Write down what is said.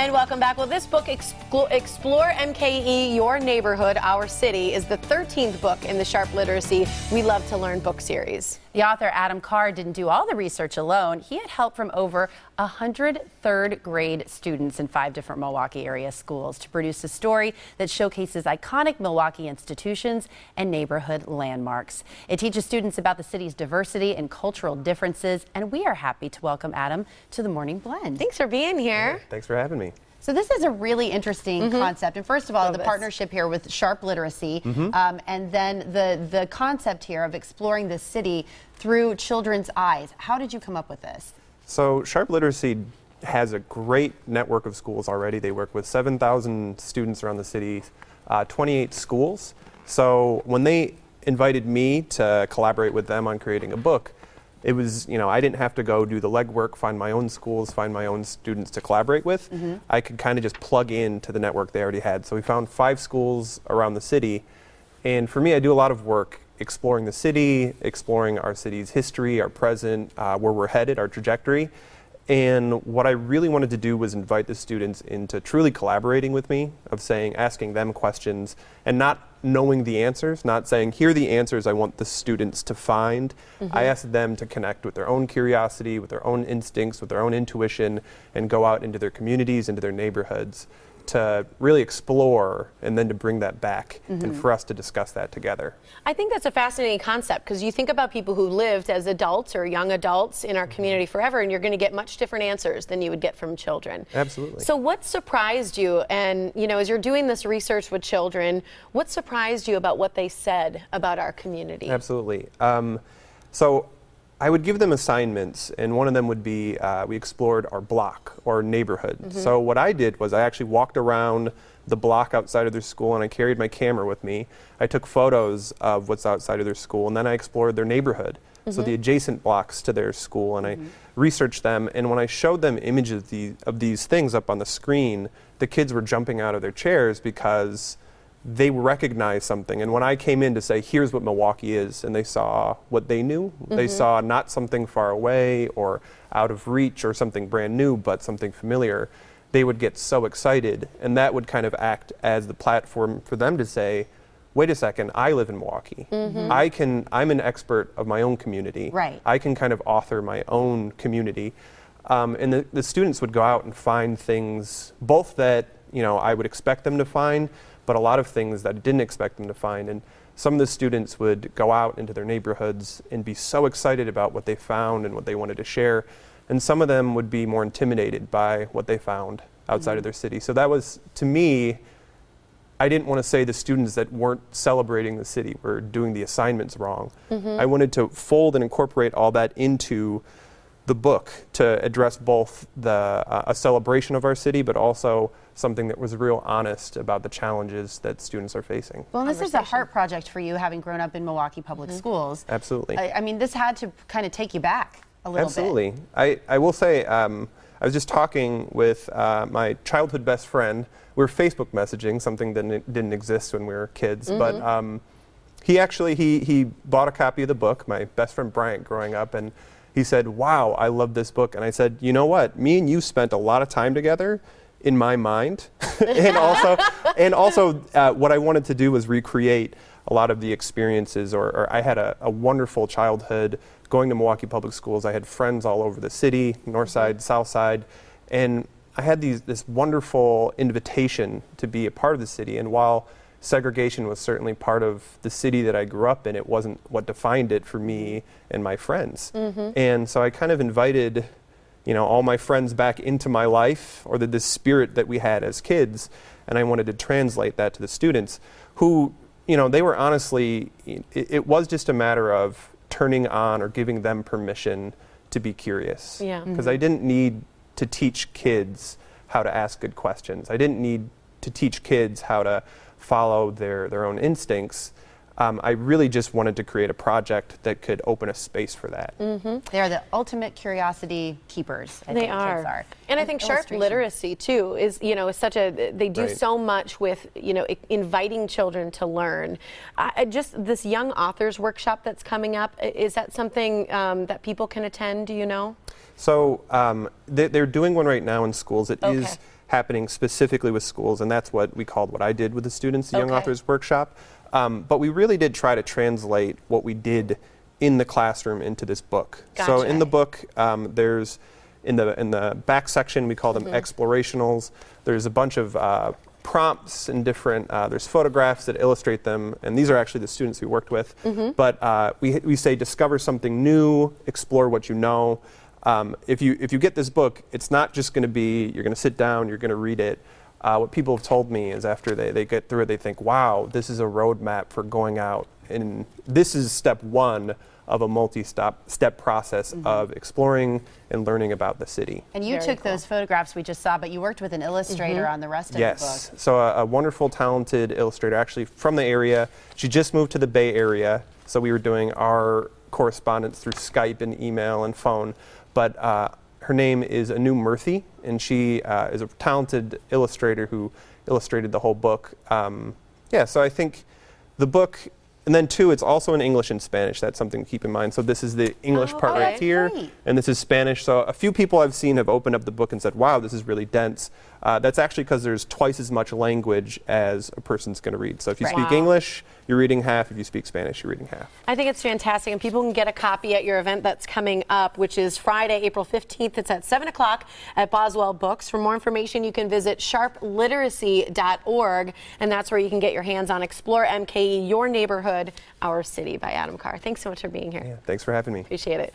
And welcome back. Well, this book, Explore MKE, Your Neighborhood, Our City, is the 13th book in the Sharp Literacy We Love to Learn book series. The author, Adam Carr, didn't do all the research alone. He had help from over 100 third grade students in 5 different Milwaukee area schools to produce a story that showcases iconic Milwaukee institutions and neighborhood landmarks. It teaches students about the city's diversity and cultural differences, and we are happy to welcome Adam to the Morning Blend. Thanks for being here. Yeah, thanks for having me. So this is a really interesting concept, and first of all, the partnership here with Sharp Literacy, and then the concept here of exploring the city through children's eyes. How did you come up with this? So Sharp Literacy has a great network of schools already. They work with 7,000 students around the city, 28 schools. So when they invited me to collaborate with them on creating a book, it was, I didn't have to go do the legwork, find my own schools, find my own students to collaborate with. I could kind of just plug into the network they already had. So we found 5 schools around the city. And for me, I do a lot of work exploring the city, exploring our city's history, our present, where we're headed, our trajectory. And what I really wanted to do was invite the students into truly collaborating with me, asking them questions and not knowing the answers, not saying, here are the answers I want the students to find. I asked them to connect with their own curiosity, with their own instincts, with their own intuition, and go out into their communities, into their neighborhoods to really explore and then to bring that back and for us to discuss that together. I think that's a fascinating concept because you think about people who lived as adults or young adults in our community forever, and you're going to get much different answers than you would get from children. Absolutely. So what surprised you, and as you're doing this research with children, what surprised you about what they said about our community? Absolutely. So I would give them assignments, and one of them would be we explored our block or neighborhood. So what I did was I actually walked around the block outside of their school, and I carried my camera with me. I took photos of what's outside of their school, and then I explored their neighborhood, so the adjacent blocks to their school, and I researched them. And when I showed them images of these things up on the screen, the kids were jumping out of their chairs because they recognized something. And when I came in to say, here's what Milwaukee is, and they saw what they knew, they saw not something far away or out of reach or something brand new, but something familiar, they would get so excited. And that would kind of act as the platform for them to say, wait a second, I live in Milwaukee. I'm an expert of my own community. Right. I can kind of author my own community. And the students would go out and find things, both that I would expect them to find, but a lot of things that I didn't expect them to find. And some of the students would go out into their neighborhoods and be so excited about what they found and what they wanted to share. And some of them would be more intimidated by what they found outside of their city. So that was, to me, I didn't want to say the students that weren't celebrating the city were doing the assignments wrong. I wanted to fold and incorporate all that into the book to address both a celebration of our city, but also something that was real honest about the challenges that students are facing. Well, this is a heart project for you, having grown up in Milwaukee Public Schools. Absolutely. I mean, this had to kind of take you back a little bit. Absolutely. I will say, I was just talking with my childhood best friend. We were Facebook messaging, something that didn't exist when we were kids, but he actually, he bought a copy of the book, my best friend Bryant growing up, and he said, wow, I love this book. And I said, you know what? Me and you spent a lot of time together in my mind. and also what I wanted to do was recreate a lot of the experiences, or I had a wonderful childhood going to Milwaukee Public Schools. I had friends all over the city, north side, south side, and I had this wonderful invitation to be a part of the city. And while segregation was certainly part of the city that I grew up in, it wasn't what defined it for me and my friends. And so I kind of invited all my friends back into my life, or the spirit that we had as kids, and I wanted to translate that to the students who, they were honestly, it was just a matter of turning on or giving them permission to be curious. Because I didn't need to teach kids how to ask good questions. I didn't need to teach kids how to follow their own instincts. I really just wanted to create a project that could open a space for that. They are the ultimate curiosity keepers. I think kids are. And I think Sharp Literacy too is, is such a, they do so much with, inviting children to learn. Just this young authors workshop that's coming up, is that something that people can attend, do you know? So they're doing one right now in schools. It is happening specifically with schools, and that's what we called, what I did with the students, the Young Authors Workshop. But we really did try to translate what we did in the classroom into this book. Gotcha. So in the book, there's in the back section, we call them explorationals. There's a bunch of prompts and different, there's photographs that illustrate them, and these are actually the students we worked with. But we say discover something new, explore what you know. If you get this book, it's not just going to be, you're going to sit down, you're going to read it. What people have told me is after they get through it, they think, wow, this is a roadmap for going out, and this is step one of a multi-step process of exploring and learning about the city. And you took those photographs we just saw, but you worked with an illustrator on the rest of the book. Yes, so a wonderful, talented illustrator, actually from the area. She just moved to the Bay Area, so we were doing our correspondence through Skype and email and phone. But her name is Anu Murthy, and she is a talented illustrator who illustrated the whole book. Yeah, so I think the book, and then too, it's also in English and Spanish. That's something to keep in mind. So this is the English part right here, and this is Spanish. So a few people I've seen have opened up the book and said, wow, this is really dense. That's actually because there's twice as much language as a person's going to read. So if you speak English, you're reading half. If you speak Spanish, you're reading half. I think it's fantastic, and people can get a copy at your event that's coming up, which is Friday, April 15th. It's at 7 o'clock at Boswell Books. For more information, you can visit sharpliteracy.org, and that's where you can get your hands on Explore MKE, Your Neighborhood, Our City by Adam Carr. Thanks so much for being here. Yeah, thanks for having me. Appreciate it.